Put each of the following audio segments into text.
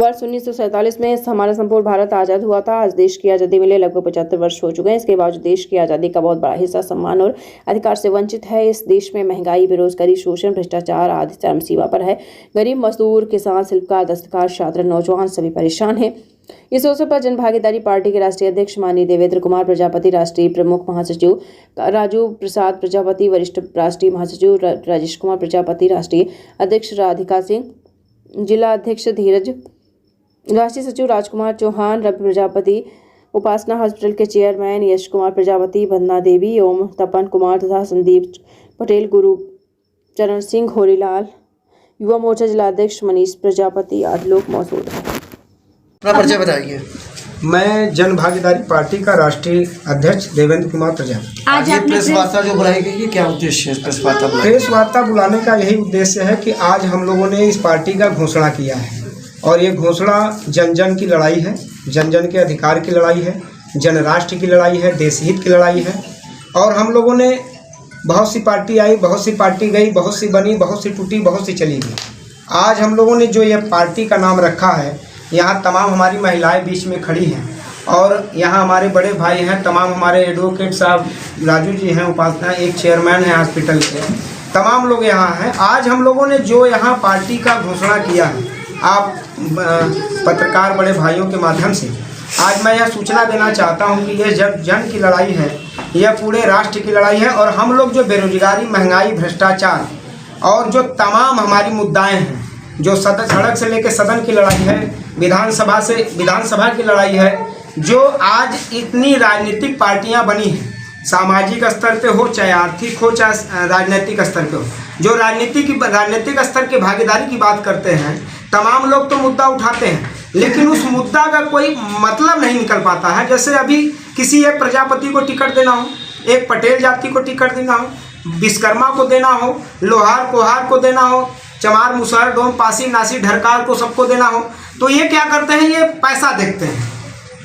वर्ष 1947 में हमारा संपूर्ण भारत आज़ाद हुआ था। आज देश की आज़ादी मिले लगभग 75 वर्ष हो चुके हैं। इसके बावजूद देश की आज़ादी का बहुत बड़ा हिस्सा सम्मान और अधिकार से वंचित है। इस देश में महंगाई, बेरोजगारी, शोषण, भ्रष्टाचार आदि चरम सीमा पर है। गरीब, मजदूर, किसान, शिल्पकार, दस्तकार, छात्र, नौजवान सभी परेशान हैं। इस अवसर पर जन भागीदारी पार्टी के राष्ट्रीय अध्यक्ष माननीय देवेंद्र कुमार प्रजापति, राष्ट्रीय प्रमुख महासचिव राजू प्रसाद प्रजापति, वरिष्ठ राष्ट्रीय महासचिव राजेश कुमार प्रजापति, राष्ट्रीय अध्यक्ष राधिका सिंह, जिला अध्यक्ष धीरज, राष्ट्रीय सचिव राजकुमार चौहान, रवि प्रजापति, उपासना हॉस्पिटल के चेयरमैन यश कुमार प्रजापति, वंदना देवी, ओम तपन कुमार तथा संदीप पटेल, गुरु चरण सिंह, होरीलाल, युवा मोर्चा जिलाध्यक्ष मनीष प्रजापति आदि लोग मौजूद हैं। अपना परिचय बताइए। मैं जन भागीदारी पार्टी का राष्ट्रीय अध्यक्ष देवेंद्र कुमार प्रजापति। आज ये प्रेस वार्ता जो बुलाई गई, क्या उद्देश्य है प्रेस वार्ता बुलाई? प्रेस वार्ता बुलाने का यही उद्देश्य है कि आज हम लोगों ने इस पार्टी का घोषणा किया है और ये घोषणा जन जन की लड़ाई है, जन जन के अधिकार की लड़ाई है, जन राष्ट्र की लड़ाई है, देश हित की लड़ाई है। और हम लोगों ने बहुत सी पार्टी आई, बहुत सी पार्टी गई, बहुत सी बनी, बहुत सी टूटी, बहुत सी चली गई। आज हम लोगों ने जो ये पार्टी का नाम रखा है, यहाँ तमाम हमारी महिलाएं बीच में खड़ी हैं और यहाँ हमारे बड़े भाई हैं, तमाम हमारे एडवोकेट साहब राजू जी हैं, उपासना एक चेयरमैन हैं हॉस्पिटल के, तमाम लोग यहाँ हैं। आज हम लोगों ने जो यहाँ पार्टी का घोषणा किया है, आप पत्रकार बड़े भाइयों के माध्यम से आज मैं यह सूचना देना चाहता हूँ कि यह जब जन की लड़ाई है, यह पूरे राष्ट्र की लड़ाई है। और हम लोग जो बेरोजगारी, महंगाई, भ्रष्टाचार और जो तमाम हमारी मुद्दाएं हैं, जो सड़क से लेकर सदन की लड़ाई है, विधानसभा की लड़ाई है, जो आज इतनी राजनीतिक पार्टियां बनी हैं, सामाजिक स्तर पे हो, चाहे आर्थिक हो, चाहे राजनीतिक स्तर पे हो, जो राजनीतिक स्तर की भागीदारी की बात करते हैं, तमाम लोग तो मुद्दा उठाते हैं, लेकिन उस मुद्दा का कोई मतलब नहीं निकल पाता है। जैसे अभी किसी एक प्रजापति को टिकट देना हो, एक पटेल जाति को टिकट देना हो, विश्वकर्मा को देना हो, लोहार कोहार को देना हो, चमार, मुसहर, डोम, पासी, नासी, ढरकार को सबको देना हो, तो ये क्या करते हैं, ये पैसा देखते हैं,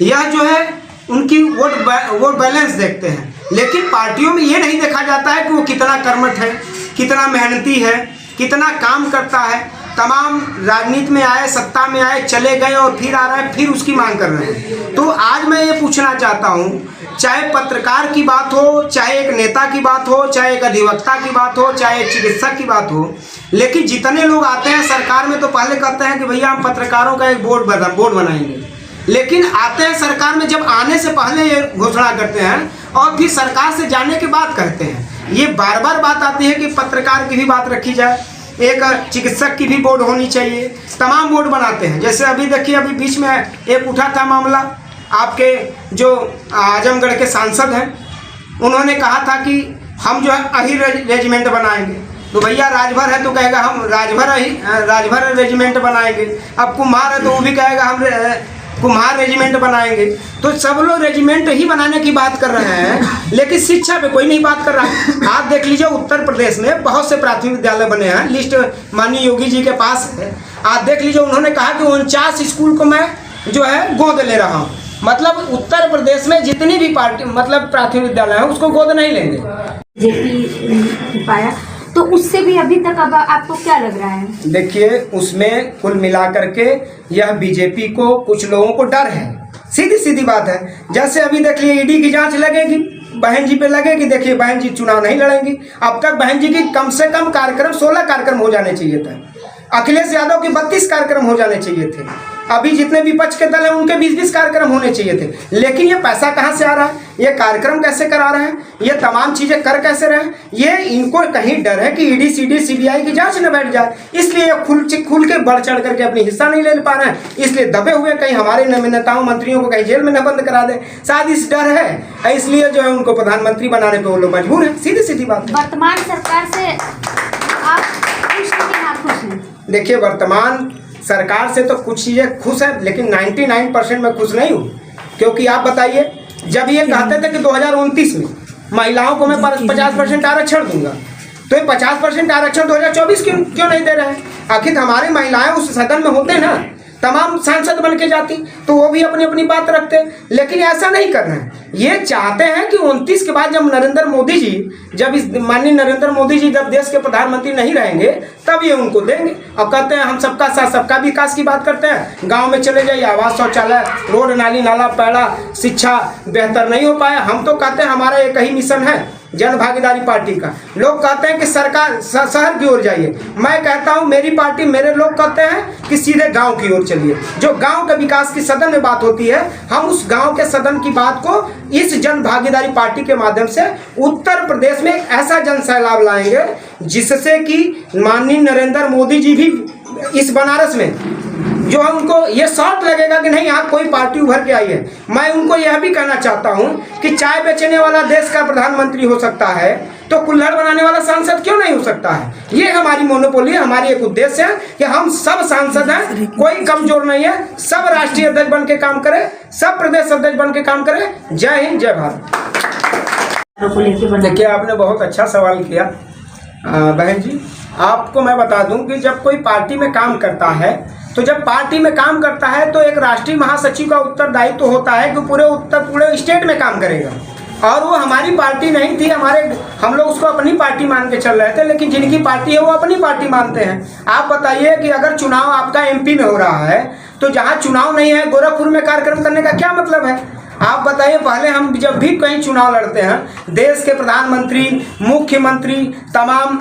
यह जो है उनकी वोट बैलेंस देखते हैं। लेकिन पार्टियों में ये नहीं देखा जाता है कि वो कितना कर्मठ है, कितना मेहनती है, कितना काम करता है। तमाम राजनीति में आए, सत्ता में आए, चले गए और फिर आ रहा है, फिर उसकी मांग कर रहे हैं। तो आज मैं ये पूछना चाहता हूँ, चाहे पत्रकार की बात हो, चाहे एक नेता की बात हो, चाहे एक अधिवक्ता की बात हो, चाहे एक चिकित्सक की बात हो, लेकिन जितने लोग आते हैं सरकार में तो पहले कहते हैं कि भैया हम पत्रकारों का एक बोर्ड बनाएंगे, लेकिन आते हैं सरकार में, जब आने से पहले ये घोषणा करते हैं और फिर सरकार से जाने के बाद कहते हैं। ये बार बार बात आती है कि पत्रकार की भी बात रखी जाए, एक चिकित्सक की भी बोर्ड होनी चाहिए, तमाम बोर्ड बनाते हैं। जैसे अभी देखिए, अभी बीच में एक उठा था मामला, आपके जो आजमगढ़ के सांसद हैं, उन्होंने कहा था कि हम जो है अहिर रेजिमेंट बनाएंगे, तो भैया राजभर है तो कहेगा हम राजभर रेजिमेंट बनाएंगे। अब कुम्हार है तो वो भी कहेगा हम कुम्हार रेजिमेंट बनाएंगे। तो सब लोग रेजिमेंट ही बनाने की बात कर रहे हैं, लेकिन शिक्षा पे कोई नहीं बात कर रहा है। आप देख लीजिए, उत्तर प्रदेश में बहुत से प्राथमिक विद्यालय बने हैं, लिस्ट माननीय योगी जी के पास है। आप देख लीजिए, उन्होंने कहा कि 49 स्कूल को मैं जो है गोद ले रहा हूँ। मतलब उत्तर प्रदेश में जितनी भी प्राथमिक विद्यालय है उसको गोद नहीं लेंगे। जेपी पाया, तो उससे भी अभी तक अब आपको क्या लग रहा है? देखिए, उसमें कुल मिलाकर के यह बीजेपी को, कुछ लोगों को डर है, सीधी सीधी बात है। जैसे अभी देख लिए ईडी की जांच लगेगी, बहन जी पे लगेगी, देखिए बहन जी चुनाव नहीं लड़ेंगी। अब तक बहन जी की कम से कम कार्यक्रम 16 कार्यक्रम हो जाने चाहिए थे, अखिलेश यादव के 32 कार्यक्रम हो जाने चाहिए थे, अभी जितने विपक्ष के दल हैं उनके 20-20 कार्यक्रम होने चाहिए थे। लेकिन ये पैसा कहाँ से आ रहा है, ये कार्यक्रम कैसे करा रहे हैं, ये तमाम चीजें कर कैसे रहे हैं, ये इनको कहीं डर है कि ईडी सीडी सीबीआई की जांच न बैठ जाए, इसलिए ये खुल के बढ़ चढ़ करके अपनी हिस्सा नहीं ले पा रहे हैं, इसलिए दबे हुए, कहीं हमारे नेताओं मंत्रियों को कहीं जेल में न बंद करा दे, शायद इस डर है, इसलिए जो है उनको प्रधानमंत्री बनाने पर वो लोग मजबूर है। सीधी सीधी बात। वर्तमान सरकार से आप खुश हैं कि नाखुश हैं? देखिए, वर्तमान सरकार से तो कुछ चीज़ें खुश है, लेकिन 99% में खुश नहीं हूँ। क्योंकि आप बताइए, जब ये कहते थे कि 2029 में महिलाओं को मैं 50% आरक्षण दूंगा, तो ये 50% आरक्षण 2024 क्यों नहीं दे रहे हैं? आखिर हमारी महिलाएं उस सदन में होते ना, तमाम सांसद बन के जाती तो वो भी अपनी अपनी बात रखते, लेकिन ऐसा नहीं कर रहे हैं। ये चाहते हैं कि 29 के बाद जब नरेंद्र मोदी जी माननीय नरेंद्र मोदी जी जब देश के प्रधानमंत्री नहीं रहेंगे तब ये उनको देंगे। और कहते हैं हम सबका साथ सबका विकास की बात करते हैं, गांव में चले जाइए आवास शौचालय रोड नाली नाला पैड़ा शिक्षा बेहतर नहीं हो पाया। हम तो कहते हैं हमारा एक ही मिशन है जन भागीदारी पार्टी का। लोग कहते हैं कि सरकार शहर की ओर जाइए, मैं कहता हूं मेरी पार्टी मेरे लोग कहते हैं कि सीधे गांव की ओर चलिए। जो गांव के विकास की सदन में बात होती है हम उस गांव के सदन की बात को इस जन भागीदारी पार्टी के माध्यम से उत्तर प्रदेश में एक ऐसा जन सैलाब लाएंगे जिससे कि माननीय नरेंद्र मोदी जी भी इस बनारस में जो है उनको ये शॉट लगेगा कि नहीं यहाँ कोई पार्टी उभर के आई है। मैं उनको यह भी कहना चाहता हूँ कि चाय बेचने वाला देश का प्रधानमंत्री हो सकता है तो कुल्हड़ बनाने वाला सांसद क्यों नहीं हो सकता है। ये हमारी मोनोपोली है, हमारी एक उद्देश्य है कि हम सब सांसद हैं, कोई कमजोर नहीं है, सब राष्ट्रीय अध्यक्ष बन के काम करे, सब प्रदेश अध्यक्ष बन के काम करे। जय हिंद जय भारत। देखिए आपने बहुत अच्छा सवाल किया बहन जी। आपको मैं बता दूं कि जब कोई पार्टी में काम करता है तो जब पार्टी में काम करता है तो एक राष्ट्रीय महासचिव का उत्तरदायित्व तो होता है कि पूरे स्टेट में काम करेगा। और वो हमारी पार्टी नहीं थी, हम लोग उसको अपनी पार्टी मान के चल रहे थे, लेकिन जिनकी पार्टी है वो अपनी पार्टी मानते हैं। आप बताइए कि अगर चुनाव आपका एमपी में हो रहा है तो जहाँ चुनाव नहीं है गोरखपुर में कार्यक्रम करने का क्या मतलब है। आप बताइए, पहले हम जब भी कहीं चुनाव लड़ते हैं देश के प्रधानमंत्री मुख्यमंत्री तमाम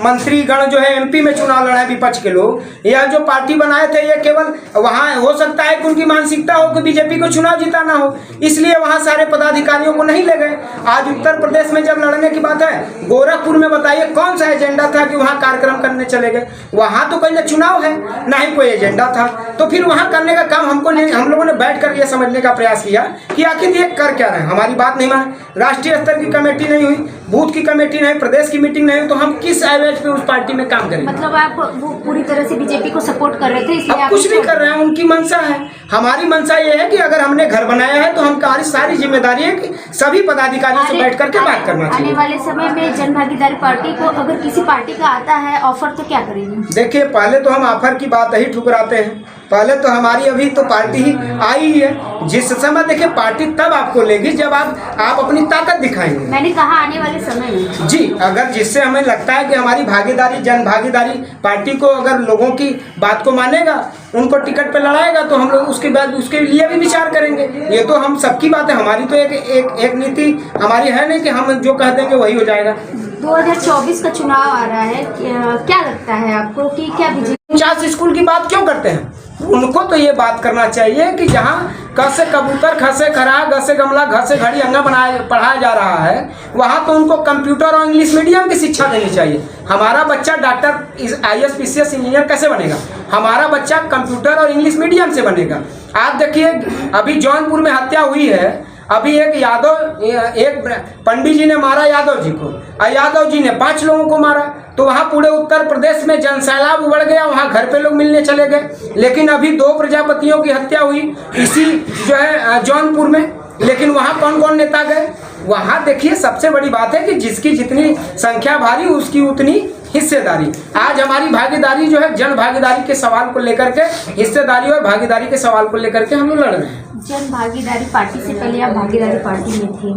मंत्रीगण जो है एमपी में चुनाव लड़े विपक्ष के लोग या जो पार्टी बनाए थे ये केवल वहाँ हो सकता है कि उनकी मानसिकता हो कि बीजेपी को चुनाव जिताना हो, इसलिए वहाँ सारे पदाधिकारियों को नहीं ले गए। आज उत्तर प्रदेश में जब लड़ने की बात है गोरखपुर में बताइए कौन सा एजेंडा था कि वहाँ कार्यक्रम करने चले गए। वहाँ तो कहीं ना चुनाव है ना ही कोई एजेंडा था, तो फिर वहाँ करने का काम हमको नहीं। हम लोगों ने बैठ कर ये समझने का प्रयास किया कि आखिर ये कर क्या रहे हैं, हमारी बात नहीं माने, राष्ट्रीय स्तर की कमेटी नहीं हुई, बूथ की कमेटी नहीं, प्रदेश की मीटिंग नहीं हुई, तो हम किस एवरेज पे उस पार्टी में काम करेंगे। मतलब आप वो पूरी तरह से बीजेपी को सपोर्ट कर रहे थे, इसलिए आप कुछ नहीं कर रहे हैं, उनकी मंशा है। हमारी मंशा ये है कि अगर हमने घर बनाया है तो हम हमारी सारी जिम्मेदारी है कि सभी पदाधिकारियों से बैठ करके बात करना चाहिए। आने वाले समय में जन भागीदारी पार्टी को अगर किसी पार्टी का आता है ऑफर तो क्या करेंगे। देखिए पहले तो हम ऑफर की बात ही ठुकराते हैं, पहले तो हमारी अभी तो पार्टी ही आई ही है। जिस समय देखिए पार्टी तब आपको लेगी जब आप अपनी ताकत दिखाएंगे। मैंने कहा आने वाले समय में जी, अगर जिससे हमें लगता है कि हमारी भागीदारी जन भागीदारी पार्टी को अगर लोगों की बात को मानेगा उनको टिकट पे लड़ाएगा तो हम लोग उसके बाद उसके लिए भी विचार करेंगे। ये तो हम सबकी बात है, हमारी तो एक नीति हमारी है नहीं कि हम जो कह देंगे वही हो जाएगा। 2024 का चुनाव आ रहा है, क्या लगता है आपको कि क्या बीजेपी 50 स्कूल की बात क्यों करते हैं। उनको तो ये बात करना चाहिए कि जहाँ क से कबूतर, ख से खरा, ग से गमला, घ से घड़ी अंगा पढ़ाया जा रहा है वहाँ तो उनको कंप्यूटर और इंग्लिश मीडियम की शिक्षा देनी चाहिए। हमारा बच्चा डॉक्टर IAS PCS इंजीनियर कैसे बनेगा, हमारा बच्चा कंप्यूटर और इंग्लिश मीडियम से बनेगा। आप देखिए अभी जौनपुर में हत्या हुई है, अभी एक पंडित जी ने मारा यादव जी को और यादव जी ने 5 लोगों को मारा, तो वहाँ पूरे उत्तर प्रदेश में जनसैलाब उबड़ गया, वहाँ घर पे लोग मिलने चले गए। लेकिन अभी 2 प्रजापतियों की हत्या हुई इसी जो है जौनपुर में, लेकिन वहाँ कौन कौन नेता गए। वहाँ देखिए सबसे बड़ी बात है कि जिसकी जितनी संख्या भारी उसकी उतनी हिस्सेदारी। आज हमारी भागीदारी जो है जन भागीदारी के सवाल को लेकर के, हिस्सेदारी और भागीदारी के सवाल को लेकर के हम लोग लड़ रहे हैं। जन भागीदारी पार्टी से पहले आप भागीदारी पार्टी में थे,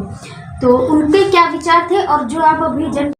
तो उनके क्या विचार थे और जो आप अभी जन